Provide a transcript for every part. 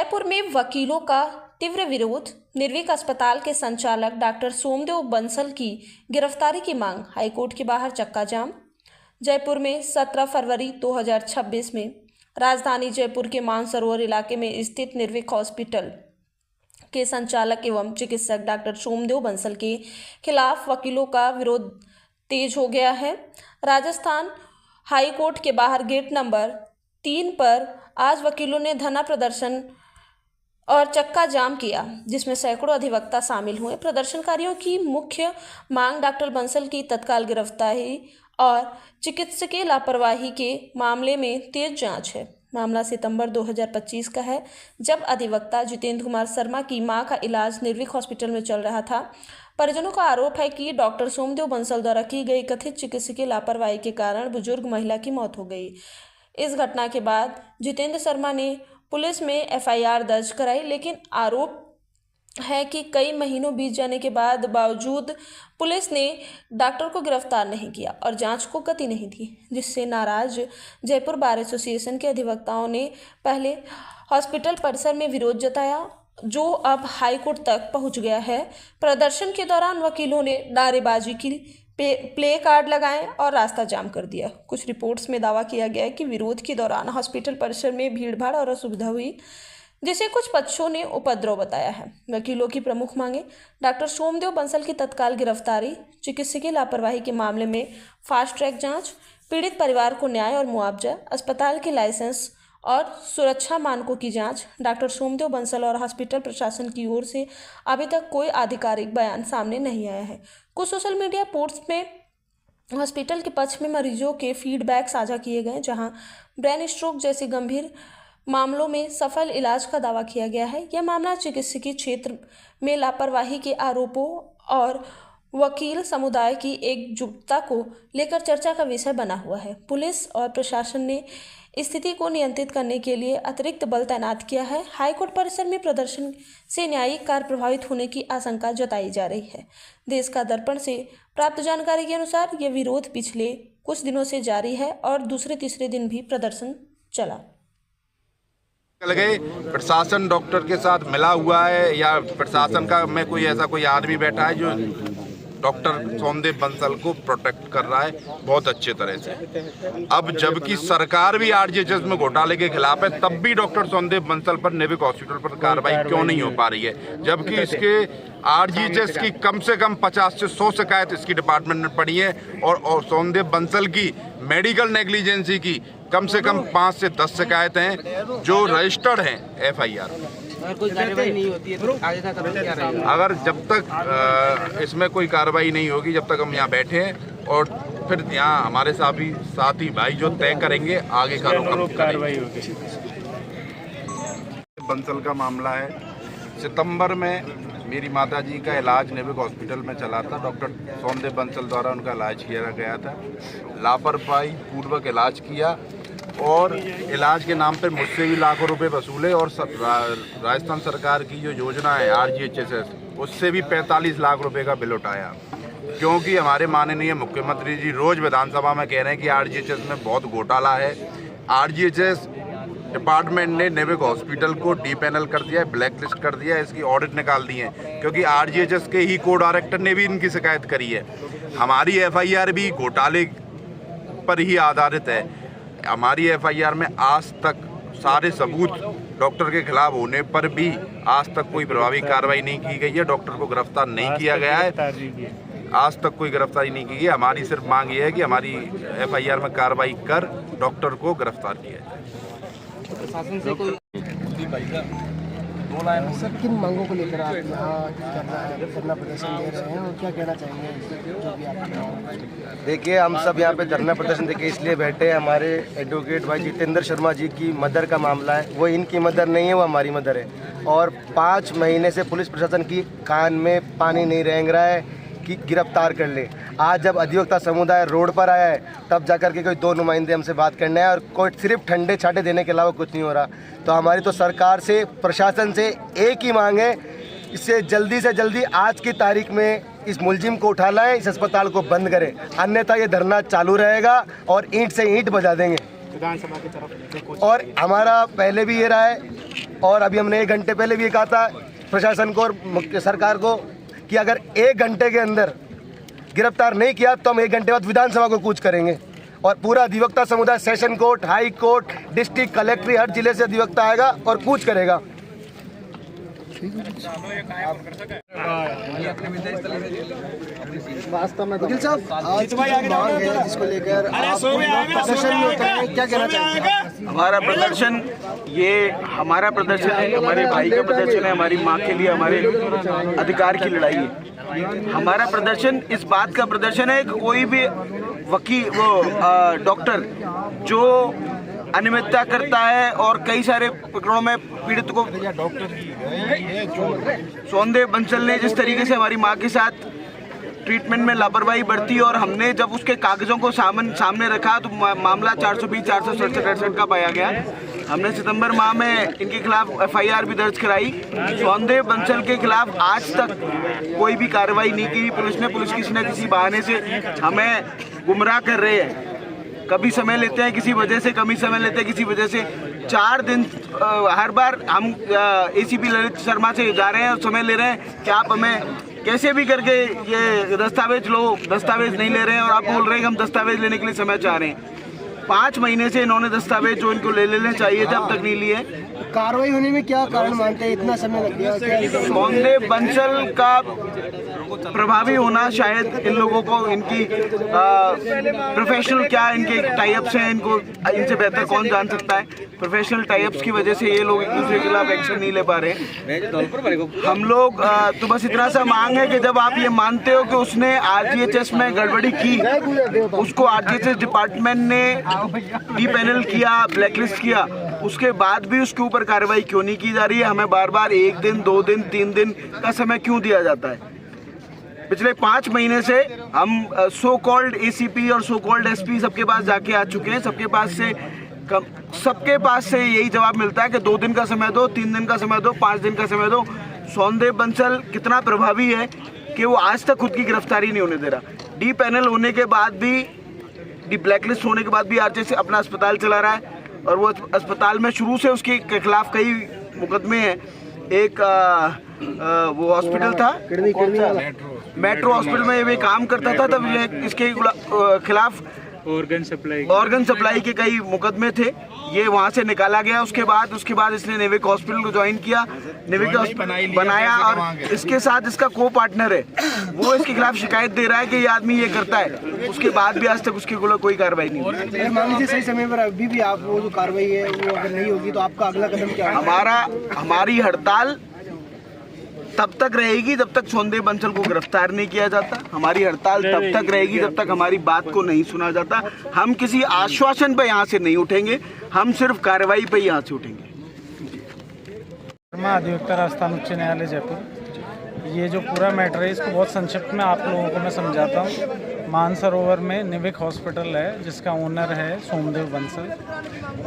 जयपुर में वकीलों का तीव्र विरोध। निर्विक अस्पताल के संचालक डॉक्टर सोमदेव बंसल की गिरफ्तारी की मांग। हाईकोर्ट के बाहर चक्का जाम। जयपुर में 17 फरवरी 2026 में राजधानी जयपुर के मानसरोवर इलाके में स्थित निर्विक हॉस्पिटल के संचालक एवं चिकित्सक डॉक्टर सोमदेव बंसल के खिलाफ वकीलों का विरोध तेज हो गया है। राजस्थान हाई कोर्ट के बाहर गेट नंबर 3 पर आज वकीलों ने धरना प्रदर्शन और चक्का जाम किया, जिसमें सैकड़ों अधिवक्ता शामिल हुए। प्रदर्शनकारियों की मुख्य मांग डॉक्टर बंसल की तत्काल गिरफ्तारी और चिकित्सकीय लापरवाही के मामले में तेज जांच है। मामला सितंबर 2025 का है, जब अधिवक्ता जितेंद्र कुमार शर्मा की मां का इलाज निर्विक हॉस्पिटल में चल रहा था। परिजनों का आरोप है कि डॉक्टर सोमदेव बंसल द्वारा की गई कथित चिकित्सकीय लापरवाही के कारण बुजुर्ग महिला की मौत हो गई। इस घटना के बाद जितेंद्र शर्मा ने पुलिस में एफआईआर दर्ज कराई, लेकिन आरोप है कि कई महीनों बीत जाने के बावजूद पुलिस ने डॉक्टर को गिरफ्तार नहीं किया और जांच को गति नहीं दी, जिससे नाराज जयपुर बार एसोसिएशन के अधिवक्ताओं ने पहले हॉस्पिटल परिसर में विरोध जताया, जो अब हाईकोर्ट तक पहुंच गया है। प्रदर्शन के दौरान वकीलों ने नारेबाजी की, प्ले कार्ड लगाए और रास्ता जाम कर दिया। कुछ रिपोर्ट्स में दावा किया गया है कि विरोध के दौरान हॉस्पिटल परिसर में भीड़भाड़ और असुविधा हुई, जिसे कुछ पक्षों ने उपद्रव बताया है। वकीलों की प्रमुख मांगे डॉक्टर सोमदेव बंसल की तत्काल गिरफ्तारी, चिकित्सकीय लापरवाही के मामले में फास्ट ट्रैक जांच, पीड़ित परिवार को न्याय और मुआवजा, अस्पताल के लाइसेंस और सुरक्षा मानकों की जांच। डॉक्टर सोमदेव बंसल और हॉस्पिटल प्रशासन की ओर से अभी तक कोई आधिकारिक बयान सामने नहीं आया है। कुछ सोशल मीडिया पोस्ट में हॉस्पिटल के पक्ष में मरीजों के फीडबैक साझा किए गए, जहां ब्रेन स्ट्रोक जैसे गंभीर मामलों में सफल इलाज का दावा किया गया है। यह मामला चिकित्सकीय क्षेत्र में लापरवाही के आरोपों और वकील समुदाय की एकजुटता को लेकर चर्चा का विषय बना हुआ है। पुलिस और प्रशासन ने स्थिति को नियंत्रित करने के लिए अतिरिक्त बल तैनात किया है। हाईकोर्ट परिसर में प्रदर्शन से न्यायिक कार्य प्रभावित होने की आशंका जताई जा रही है। देश का दर्पण से प्राप्त जानकारी के अनुसार यह विरोध पिछले कुछ दिनों से जारी है और दूसरे तीसरे दिन भी प्रदर्शन चला। लगे प्रशासन डॉक्टर के साथ मिला हुआ है या प्रशासन का में कोई ऐसा कोई आदमी बैठा है जो डॉक्टर सोमदेव बंसल को प्रोटेक्ट कर रहा है बहुत अच्छे तरह से। अब जबकि सरकार भी आरजीएचएस में घोटाले के खिलाफ है, तब भी डॉक्टर सोमदेव बंसल पर निर्विक हॉस्पिटल पर कार्रवाई क्यों नहीं हो पा रही है, जबकि इसके आरजीएचएस की कम से कम 50 से 100 शिकायत इसकी डिपार्टमेंट में पड़ी है और सोमदेव बंसल की मेडिकल नेग्लिजेंसी की कम से कम 5 से 10 शिकायतें हैं जो रजिस्टर्ड हैं एफआईआर। अगर कोई कार्रवाई नहीं होती है तो आगे का कदम क्या रहेगा? अगर जब तक इसमें कोई कार्रवाई नहीं होगी, जब तक हम यहाँ बैठे हैं और फिर यहाँ हमारे साथी भाई जो तय करेंगे आगे का कार्रवाई होगी। बंसल का मामला है, सितंबर में मेरी माताजी का इलाज निर्विक हॉस्पिटल में चला था। डॉक्टर सोमदेव बंसल द्वारा उनका इलाज किया गया था। लापरवाही पूर्वक इलाज किया और इलाज के नाम पर मुझसे भी लाखों रुपए वसूले और राजस्थान सरकार की जो योजना है आरजीएचएस, उससे भी 45 लाख रुपए का बिल उठाया, क्योंकि हमारे माननीय मुख्यमंत्री जी रोज विधानसभा में कह रहे हैं कि आरजीएचएस में बहुत घोटाला है। आरजीएचएस डिपार्टमेंट ने निर्विक हॉस्पिटल को डीपैनल कर दिया है, ब्लैक लिस्ट कर दिया है, इसकी ऑडिट निकाल दी है, क्योंकि आरजीएचएस के ही को डायरेक्टर ने भी इनकी शिकायत करी है। हमारी एफआईआर भी घोटाले पर ही आधारित है। हमारी एफआईआर में आज तक सारे सबूत डॉक्टर के खिलाफ होने पर भी आज तक कोई प्रभावी कार्रवाई नहीं की गई है। डॉक्टर को गिरफ्तार नहीं किया गया है, आज तक कोई गिरफ्तारी नहीं की गई। हमारी सिर्फ मांग ये है कि हमारी एफआईआर में कार्रवाई कर डॉक्टर को गिरफ्तार किया जाए। प्रशासन से कोई सर, किन मांगों को लेकर आप यहाँ धरना प्रदर्शन दे रहे हैं और क्या कहना चाहेंगे जो भी आप? देखिए, हम सब यहाँ पे धरना प्रदर्शन देके इसलिए बैठे हैं, हमारे एडवोकेट भाई जितेंद्र शर्मा जी की मदर का मामला है। वो इनकी मदर नहीं है, वो हमारी मदर है और 5 महीने से पुलिस प्रशासन की कान में पानी नहीं रेंग रहा है कि गिरफ्तार कर ले। आज जब अधिवक्ता समुदाय रोड पर आया है, तब जाकर के कोई 2 नुमाइंदे हमसे बात करने हैं और कोई सिर्फ ठंडे छाटे देने के अलावा कुछ नहीं हो रहा। तो हमारी तो सरकार से, प्रशासन से एक ही मांग है, इससे जल्दी से जल्दी आज की तारीख में इस मुलजिम को उठा लाएं, इस अस्पताल को बंद करें, अन्यथा ये धरना चालू रहेगा और ईंट से ईंट बजा देंगे। विधानसभा की तरफ और हमारा पहले भी ये रहा है और अभी हमने 1 घंटे पहले भी कहा था प्रशासन को और मुख्य सरकार को कि अगर 1 घंटे के अंदर गिरफ्तार नहीं किया तो हम 1 घंटे बाद विधानसभा को कूच करेंगे। और पूरा अधिवक्ता समुदाय session court, high court, district collectorate हर जिले से अधिवक्ता आएगा और कूच करेगा। वास्तव में वकील साहब आज की मांग है जिसको लेकर प्रदर्शन में उतरे हैं, क्या कहना चाहेंगे? हमारा प्रदर्शन ये हमारा प्रदर्शन है, हमारे भाई का प्रदर्शन है, हमारी माँ के लिए हमारे अधिकार की लड़ाई है। हमारा प्रदर्शन इस बात का प्रदर्शन है कि कोई भी वकील डॉक्टर जो अनियमितता करता है और कई सारे प्रकरणों में पीड़ित को सौंदे बंसल ने जिस तरीके से हमारी माँ के साथ ट्रीटमेंट में लापरवाही बरती और हमने जब उसके कागजों को सामने रखा तो मामला 420, 467 का पाया गया। हमने सितंबर माह में इनके खिलाफ FIR भी दर्ज कराई। सौंदे बंसल के खिलाफ आज तक कोई भी कार्रवाई नहीं की पुलिस ने। पुलिस किसी न किसी बहाने से हमें गुमराह कर रहे हैं। कभी समय लेते हैं किसी वजह से, कभी समय लेते हैं किसी वजह से। 4 दिन हर बार हम ACP ललित शर्मा से जा रहे हैं और समय ले रहे हैं कि आप हमें कैसे भी करके ये दस्तावेज लो, दस्तावेज नहीं ले रहे हैं और आप बोल रहे हैं कि हम दस्तावेज लेने के लिए समय चाह रहे हैं। 5 महीने से इन्होंने दस्तावेज जो इनको ले लेने चाहिए थे अब तक नहीं लिए। कार्रवाई होने में क्या कारण मानते हैं इतना समय लग गया? सौंदे बंसल का प्रभावी होना शायद इन लोगों को इनकी प्रोफेशनल क्या इनके टाइप्स हैं, इनको इनसे बेहतर कौन जान सकता है। प्रोफेशनल टाइप्स की वजह से ये लोग एक दूसरे के खिलाफ एक्शन नहीं ले पा रहे। हम लोग तो बस इतना सा मांग है कि जब आप ये मानते हो कि उसने RGHS में गड़बड़ी की, उसको RGHS डिपार्टमेंट ने डीपैनल किया, ब्लैकलिस्ट किया, उसके बाद भी उसके ऊपर कार्रवाई क्यों नहीं की जा रही है? हमें बार बार 1 दिन, 2 दिन, 3 दिन का समय क्यों दिया जाता है? पिछले 5 महीने से हम सो कॉल्ड ACP और सो कॉल्ड SP सबके पास जाके आ चुके हैं। सबके पास से यही जवाब मिलता है कि 2 दिन का समय दो, 3 दिन का समय दो, 5 दिन का समय दो। सौंदे बंसल कितना प्रभावी है कि वो आज तक खुद की गिरफ्तारी नहीं होने दे रहा। डी पैनल होने के बाद भी, डी ब्लैकलिस्ट होने के बाद भी RGHS अपना अस्पताल चला रहा है और वो अस्पताल में शुरू से उसके खिलाफ कई मुकदमे हैं। एक वो हॉस्पिटल था मेट्रो हॉस्पिटल में ये काम करता था, तब ये इसके खिलाफ ऑर्गन सप्लाई के कई मुकदमे थे। ये वहाँ से निकाला गया। उसके बाद इसने नेविक हॉस्पिटल को ज्वाइन किया, नेविक हॉस्पिटल बनाया और इसके साथ इसका को पार्टनर है, वो इसके खिलाफ शिकायत दे रहा है कि ये आदमी ये करता है। उसके बाद भी आज तक उसके कोई कार्रवाई नहीं हुई। मान लीजिए सही समय पर अभी भी आप वो जो कार्रवाई है वो अगर नहीं होगी तो आपका अगला कदम क्या होगा? हमारी हड़ताल तब तक रहेगी जब तक सौंदे बंसल को गिरफ्तार नहीं किया जाता। हमारी हड़ताल तब तक रहेगी जब तक हमारी बात को नहीं सुना जाता। हम किसी आश्वासन पे यहाँ से नहीं उठेंगे, हम सिर्फ कार्रवाई पे यहाँ से उठेंगे। अधिवक्ता राजस्थान उच्च न्यायालय जयपुर। ये जो पूरा मैटर है इसको बहुत संक्षिप्त में आप लोगों को मैं समझाता हूँ। मानसरोवर में निविक हॉस्पिटल है जिसका ओनर है सोमदेव बंसल,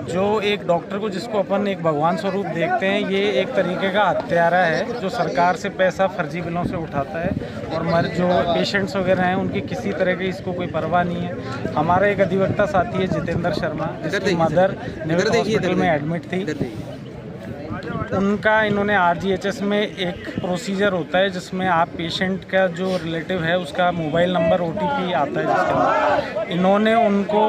जो एक डॉक्टर को जिसको अपन एक भगवान स्वरूप देखते हैं, ये एक तरीके का हत्यारा है जो सरकार से पैसा फर्जी बिलों से उठाता है और जो पेशेंट्स वगैरह हैं उनकी किसी तरह की इसको कोई परवाह नहीं है। हमारा एक अधिवक्ता साथी है जितेंद्र शर्मा, जिसकी मदर निविक हॉस्पिटल में एडमिट थी। उनका इन्होंने RGHS में एक प्रोसीजर होता है जिसमें आप पेशेंट का जो रिलेटिव है उसका मोबाइल नंबर OTP आता है जिसके अंदर इन्होंने उनको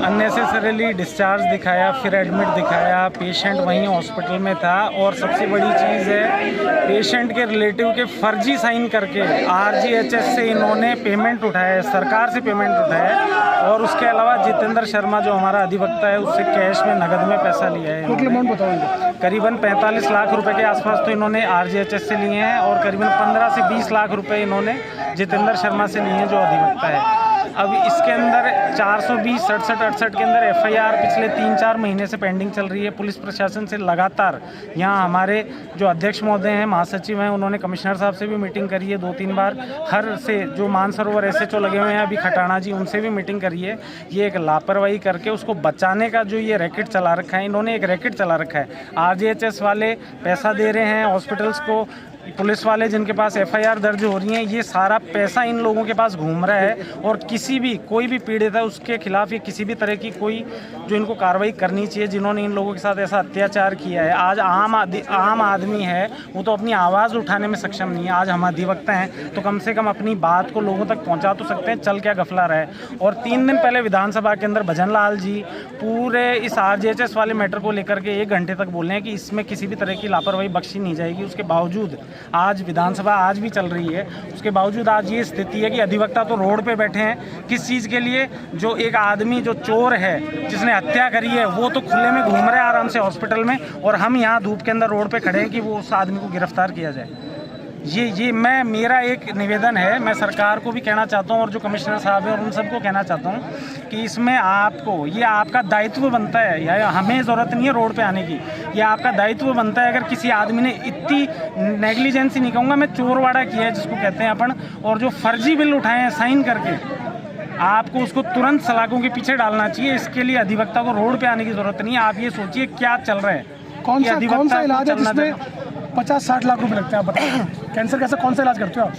अननेसेसरीली डिस्चार्ज दिखाया, फिर एडमिट दिखाया। पेशेंट वहीं हॉस्पिटल में था और सबसे बड़ी चीज़ है पेशेंट के रिलेटिव के फर्जी साइन करके RGHS से इन्होंने पेमेंट उठाया, सरकार से पेमेंट उठाया। और उसके अलावा जितेंद्र शर्मा जो हमारा अधिवक्ता है उससे कैश में नगद में पैसा लिया है। टोटल अमाउंट बताओ। करीबन 45 लाख रुपए के आसपास तो इन्होंने RGHS से लिए हैं और करीबन 15 से 20 लाख रुपए इन्होंने जितेंद्र शर्मा से लिए हैं जो अधिवक्ता है। अब इसके अंदर 420, 67 के अंदर FIR पिछले 3-4 महीने से पेंडिंग चल रही है। पुलिस प्रशासन से लगातार यहाँ हमारे जो अध्यक्ष महोदय हैं, महासचिव हैं, उन्होंने कमिश्नर साहब से भी मीटिंग करी है 2-3 बार। हर से जो मानसरोवर SHO लगे हुए हैं अभी खटाना जी, उनसे भी मीटिंग करी है। ये एक लापरवाही करके उसको बचाने का जो ये रैकेट चला रखा है, इन्होंने एक रैकेट चला रखा है। RGHS वाले पैसा दे रहे हैं हॉस्पिटल्स को पुलिस वाले जिनके पास FIR दर्ज हो रही हैं, ये सारा पैसा इन लोगों के पास घूम रहा है और कोई भी पीड़ित है उसके खिलाफ ये किसी भी तरह की कोई जो इनको कार्रवाई करनी चाहिए जिन्होंने इन लोगों के साथ ऐसा अत्याचार किया है। आज आम आदमी है वो तो अपनी आवाज़ उठाने में सक्षम नहीं है। आज हम अधिवक्ता हैं तो कम से कम अपनी बात को लोगों तक पहुँचा तो सकते हैं, चल क्या गफला रहा है। और 3 दिन पहले विधानसभा के अंदर भजन लाल जी पूरे इस RGHS वाले मैटर को लेकर के 1 घंटे तक बोले हैं कि इसमें किसी भी तरह की लापरवाही बख्शी नहीं जाएगी। उसके बावजूद आज विधानसभा आज भी चल रही है, उसके बावजूद आज ये स्थिति है कि अधिवक्ता तो रोड पे बैठे हैं। किस चीज़ के लिए? जो एक आदमी जो चोर है जिसने हत्या करी है वो तो खुले में घूम रहे हैं आराम से हॉस्पिटल में, और हम यहाँ धूप के अंदर रोड पे खड़े हैं कि वो उस आदमी को गिरफ्तार किया जाए। ये मेरा एक निवेदन है, मैं सरकार को भी कहना चाहता हूँ और जो कमिश्नर साहब हैं और उन सबको कहना चाहता हूँ कि इसमें ये आपका दायित्व बनता है, या हमें ज़रूरत नहीं है रोड पे आने की, ये आपका दायित्व बनता है। अगर किसी आदमी ने इतनी नेग्लिजेंसी नहीं कहूँगा मैं, चोरवाड़ा किया है जिसको कहते हैं अपन, और जो फर्जी बिल उठाए हैं साइन करके, आपको उसको तुरंत सलाखों के पीछे डालना चाहिए। इसके लिए अधिवक्ता को रोड पे आने की ज़रूरत नहीं है। आप ये सोचिए क्या चल रहा है, कौन सा इलाज है जिसमें 50-60 लाख रुपए लगते हैं? आप बताओ, कैंसर कैसा कौन सा इलाज करते हो आप?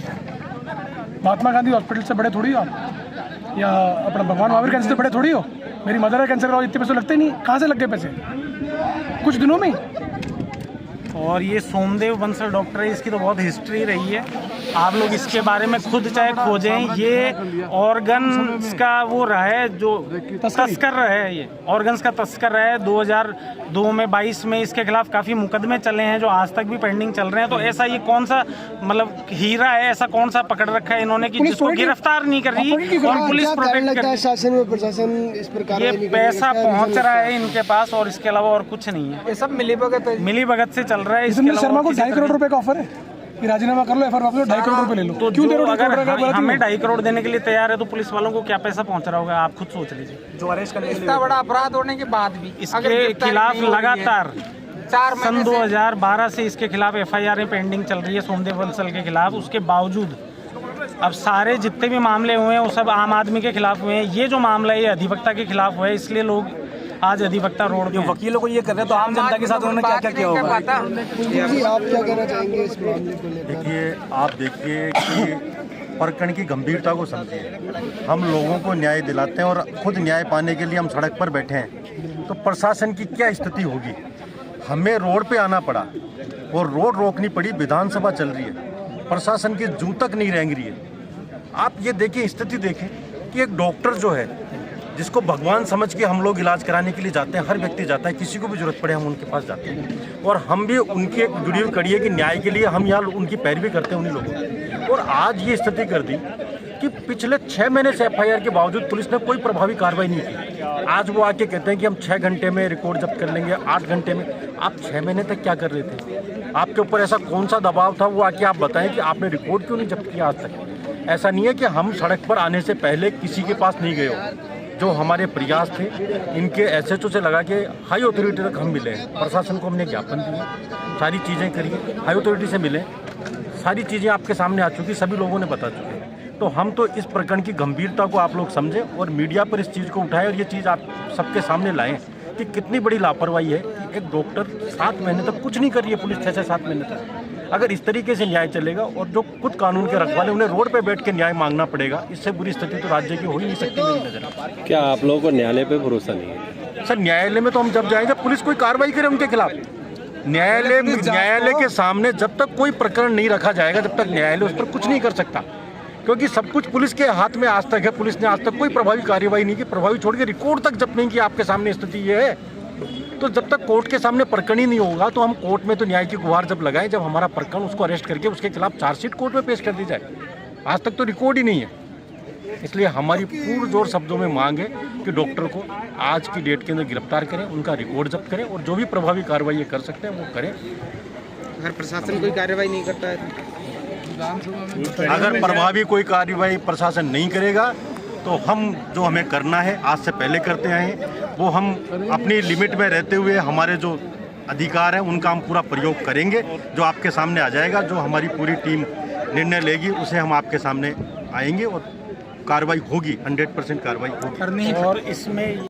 महात्मा गांधी हॉस्पिटल से बड़े थोड़ी हो आप, या अपना भगवान महावीर कैंसर से बड़े थोड़ी हो। मेरी मदर है कैंसर का, इतने पैसे लगते ही नहीं। कहाँ से लग गए पैसे? कुछ दिनों में। और ये सोमदेव बंसल डॉक्टर है, इसकी तो बहुत हिस्ट्री रही है। आप लोग इसके बारे में खुद चाहे खोजें, ये ऑर्गन्स का वो रहा है जो तस्कर रहा है, ये ऑर्गन्स का तस्कर रहा है। 2002 में 22 में इसके खिलाफ काफ़ी मुकदमे चले हैं जो आज तक भी पेंडिंग चल रहे हैं। तो ऐसा ये कौन सा मतलब हीरा है, ऐसा कौन सा पकड़ रखा है इन्होंने कि जिसको गिरफ्तार नहीं कर रही और पुलिस प्रोटेक्ट कर रही है? शासन में प्रशासन इस प्रकार ये पैसा पहुंच रहा है इनके पास और इसके अलावा और कुछ नहीं है। ये सब मिलीभगत से चल रहा है। शर्मा को 2.5 करोड़ रुपए का ऑफर है कि राजीनामा कर लो, FIR वापस लो, 2.5 करोड़ रुपए ले लो। तो जो अगर हमें 2.5 करोड़ देने के लिए तैयार है तो पुलिस वालों को क्या पैसा पहुंच रहा होगा, आप खुद सोच लीजिए। जो अरेस्ट करने इतना बड़ा अपराध होने के बाद भी इसके खिलाफ लगातार सन 2012 से इसके खिलाफ FIR पेंडिंग चल रही है सोमदेव बंसल के खिलाफ। उसके बावजूद अब सारे जितने भी मामले हुए हैं वो सब आम आदमी के खिलाफ हुए हैं। ये जो मामला है ये अधिवक्ता के खिलाफ हुआ है, इसलिए लोग आज अधिवक्ता रोड पे वकीलों को ये कर रहे हैं। तो आम जनता के साथ उन्होंने क्या क्या किया होगा? आप क्या कहना चाहेंगे इस मामले को लेकर? देखिए, आप देखिए कि प्रकरण की गंभीरता को समझिए। हम लोगों को न्याय दिलाते हैं और खुद न्याय पाने के लिए हम सड़क पर बैठे हैं, तो प्रशासन की क्या स्थिति होगी? हमें रोड पे आना पड़ा और रोड रोकनी पड़ी। विधानसभा चल रही है, प्रशासन की जूं तक नहीं रेंग रही है। आप ये देखिए, स्थिति देखें कि एक डॉक्टर जो है जिसको भगवान समझ के हम लोग इलाज कराने के लिए जाते हैं, हर व्यक्ति जाता है, किसी को भी जरूरत पड़े हम उनके पास जाते हैं, और हम भी उनकी एक जुड़ी हुई कड़ी है कि न्याय के लिए हम यहाँ उनकी पैरवी करते हैं उन्हीं लोगों की। और आज ये स्थिति कर दी कि पिछले 6 महीने से FIR के बावजूद पुलिस ने कोई प्रभावी कार्रवाई नहीं की। आज वो आके कहते हैं कि हम 6 घंटे में रिकॉर्ड जब्त कर लेंगे, 8 घंटे में। आप 6 महीने तक क्या कर रहे थे? आपके ऊपर ऐसा कौन सा दबाव था? वो आके आप बताएं कि आपने रिकॉर्ड क्यों नहीं जब्त किया आज तक? ऐसा नहीं है कि हम सड़क पर आने से पहले किसी के पास नहीं गए हो। जो हमारे प्रयास थे इनके SHO से लगा के हाई अथॉरिटी तक हम मिले, प्रशासन को हमने ज्ञापन दिए, सारी चीज़ें करी, हाई अथॉरिटी से मिले, सारी चीज़ें आपके सामने आ चुकी, सभी लोगों ने बता चुके हैं। तो हम तो इस प्रकरण की गंभीरता को आप लोग समझें और मीडिया पर इस चीज़ को उठाएं और ये चीज़ आप सबके सामने लाएं कि कितनी बड़ी लापरवाही है कि एक डॉक्टर 7 महीने तक कुछ नहीं कर रही है, पुलिस 6 से 7 महीने तक। अगर इस तरीके से न्याय चलेगा और जो खुद कानून के रखवाले उन्हें रोड पे बैठ के न्याय मांगना पड़ेगा, इससे बुरी स्थिति तो राज्य की हो ही नहीं सकती मेरी नज़र में। क्या आप लोगों को न्यायालय पे भरोसा नहीं है? सर, न्यायालय में तो हम जब जाएंगे पुलिस कोई कार्रवाई करे उनके खिलाफ। न्यायालय के सामने जब तक कोई प्रकरण नहीं रखा जाएगा, जब तक न्यायालय उस पर कुछ नहीं कर सकता, क्योंकि सब कुछ पुलिस के हाथ में आज तक है। पुलिस ने आज तक कोई प्रभावी कार्रवाई नहीं की, प्रभावी छोड़ के रिकॉर्ड तक जब्त नहीं किया। आपके सामने स्थिति ये है। तो जब तक कोर्ट के सामने प्रकरण ही नहीं होगा तो हम कोर्ट में तो न्याय की गुहार जब लगाएं, जब हमारा प्रकरण उसको अरेस्ट करके उसके खिलाफ चार्जशीट कोर्ट में पेश कर दी जाए। आज तक तो रिकॉर्ड ही नहीं है। इसलिए हमारी पुरजोर शब्दों में मांग है कि डॉक्टर को आज की डेट के अंदर गिरफ्तार करें, उनका रिकॉर्ड जब्त करें और जो भी प्रभावी कार्रवाई कर सकते हैं वो करें। अगर प्रशासन कोई कार्रवाई नहीं करता है, अगर प्रभावी कोई कार्रवाई प्रशासन नहीं करेगा तो हम जो हमें करना है आज से पहले करते आए हैं, वो हम अपनी लिमिट में रहते हुए हमारे जो अधिकार हैं उनका हम पूरा प्रयोग करेंगे। जो आपके सामने आ जाएगा, जो हमारी पूरी टीम निर्णय लेगी, उसे हम आपके सामने आएंगे और कार्रवाई होगी, 100% कार्रवाई होगी। और इसमें